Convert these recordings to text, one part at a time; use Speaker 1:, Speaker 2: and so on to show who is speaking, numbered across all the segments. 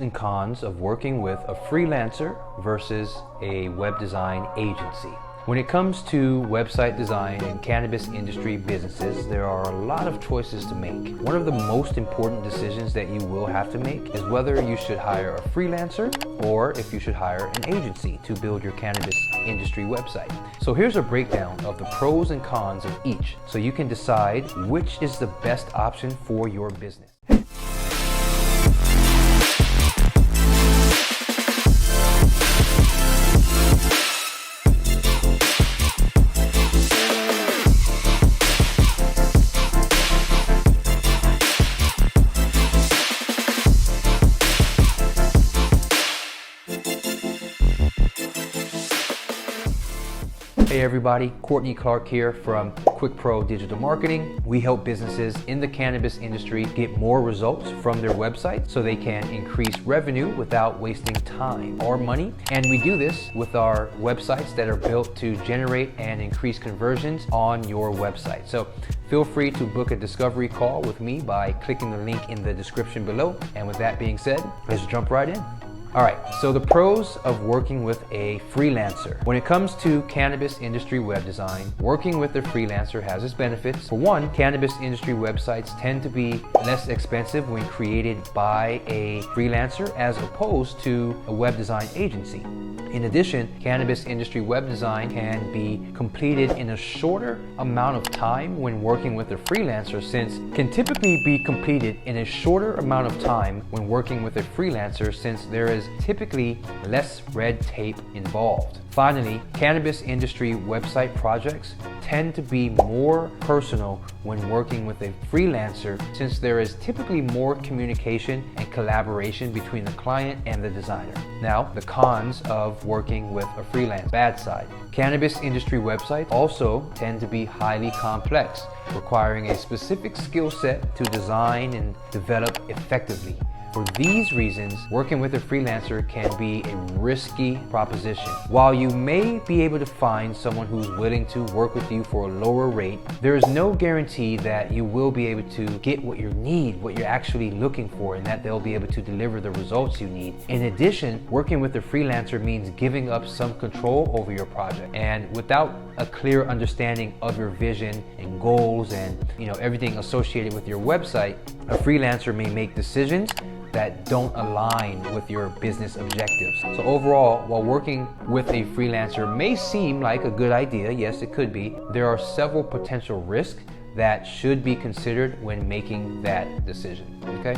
Speaker 1: and cons of working with a freelancer versus a web design agency. When it comes to website design and cannabis industry businesses, there are a lot of choices to make. One of the most important decisions that you will have to make is whether you should hire a freelancer or if you should hire an agency to build your cannabis industry website. So here's a breakdown of the pros and cons of each, so you can decide which is the best option for your business. Hey everybody, Courtney Clark here from Quick Pro Digital Marketing. We help businesses in the cannabis industry get more results from their website so they can increase revenue without wasting time or money. And we do this with our websites that are built to generate and increase conversions on your website. So feel free to book a discovery call with me by clicking the link in the description below. And with that being said, let's jump right in. All right, so the pros of working with a freelancer. When it comes to cannabis industry web design, working with a freelancer has its benefits. For one, cannabis industry websites tend to be less expensive when created by a freelancer as opposed to a web design agency. In addition, cannabis industry web design can be completed in a shorter amount of time when working with a freelancer, since there is typically less red tape involved. Finally, cannabis industry website projects tend to be more personal when working with a freelancer, since there is typically more communication and collaboration between the client and the designer. Now, the cons of working with a freelance. Bad side. Cannabis industry websites also tend to be highly complex, requiring a specific skill set to design and develop effectively. For these reasons, working with a freelancer can be a risky proposition. While you may be able to find someone who's willing to work with you for a lower rate, there is no guarantee that you will be able to get what you need, what you're actually looking for, and that they'll be able to deliver the results you need. In addition, working with a freelancer means giving up some control over your project. And without a clear understanding of your vision and goals and everything associated with your website, a freelancer may make decisions that don't align with your business objectives. So overall, while working with a freelancer may seem like a good idea, yes it could be, there are several potential risks that should be considered when making that decision, okay?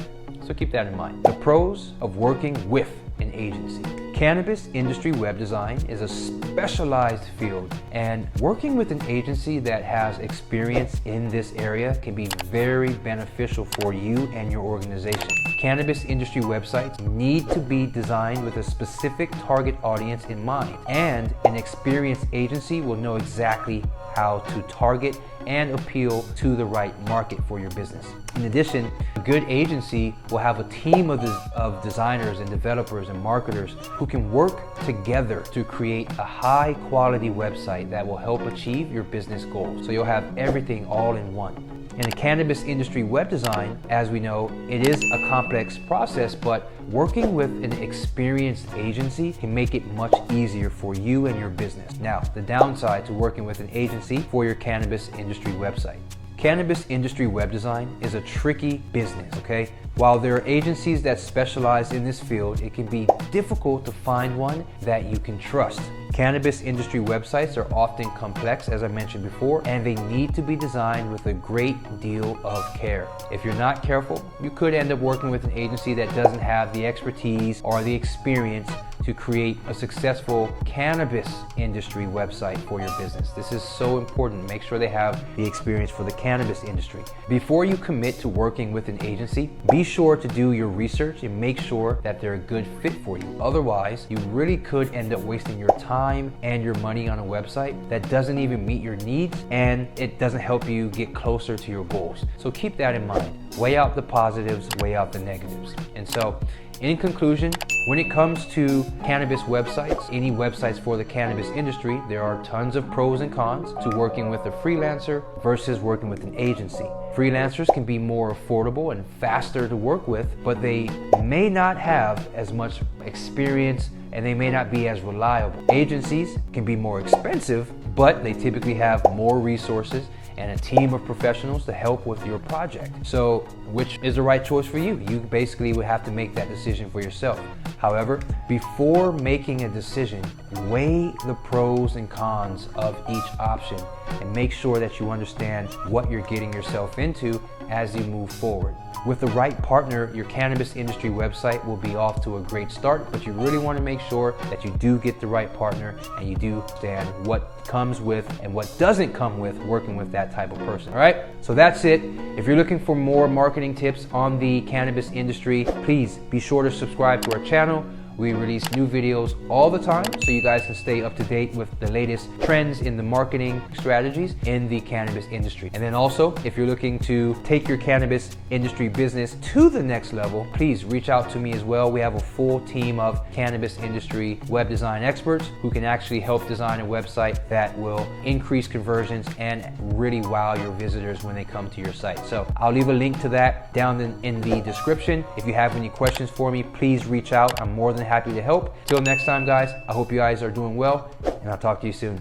Speaker 1: So keep that in mind. The pros of working with an agency. Cannabis industry web design is a specialized field, and working with an agency that has experience in this area can be very beneficial for you and your organization. Cannabis industry websites need to be designed with a specific target audience in mind, and an experienced agency will know exactly how to target and appeal to the right market for your business. In addition, a good agency will have a team of designers and developers and marketers who can work together to create a high quality website that will help achieve your business goals. So you'll have everything all in one. In the cannabis industry web design, as we know, it is a complex process, but working with an experienced agency can make it much easier for you and your business. Now, the downside to working with an agency for your cannabis industry website. Cannabis industry web design is a tricky business, okay? While there are agencies that specialize in this field, it can be difficult to find one that you can trust. Cannabis industry websites are often complex, as I mentioned before, and they need to be designed with a great deal of care. If you're not careful, you could end up working with an agency that doesn't have the expertise or the experience to create a successful cannabis industry website for your business. This is so important. Make sure they have the experience for the cannabis industry. Before you commit to working with an agency, be sure to do your research and make sure that they're a good fit for you. Otherwise, you really could end up wasting your time and your money on a website that doesn't even meet your needs, and it doesn't help you get closer to your goals. So keep that in mind. Weigh out the positives, weigh out the negatives. And so in conclusion, when it comes to cannabis websites, any websites for the cannabis industry, there are tons of pros and cons to working with a freelancer versus working with an agency. Freelancers can be more affordable and faster to work with, but they may not have as much experience and they may not be as reliable. Agencies can be more expensive, but they typically have more resources and a team of professionals to help with your project. So which is the right choice for you? You basically would have to make that decision for yourself. However, before making a decision, weigh the pros and cons of each option and make sure that you understand what you're getting yourself into as you move forward. With the right partner, your cannabis industry website will be off to a great start, but you really want to make sure that you do get the right partner and you do understand what comes with and what doesn't come with working with that type of person. All right, so that's it. If you're looking for more marketing tips on the cannabis industry, please be sure to subscribe to our channel. We release new videos all the time so you guys can stay up to date with the latest trends in the marketing strategies in the cannabis industry. And then also, if you're looking to take your cannabis industry business to the next level, please reach out to me as well. We have a full team of cannabis industry web design experts who can actually help design a website that will increase conversions and really wow your visitors when they come to your site. So I'll leave a link to that down in the description. If you have any questions for me, please reach out. I'm more than happy to help. Till next time, guys, I hope you guys are doing well, and I'll talk to you soon.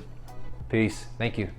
Speaker 1: Peace. Thank you.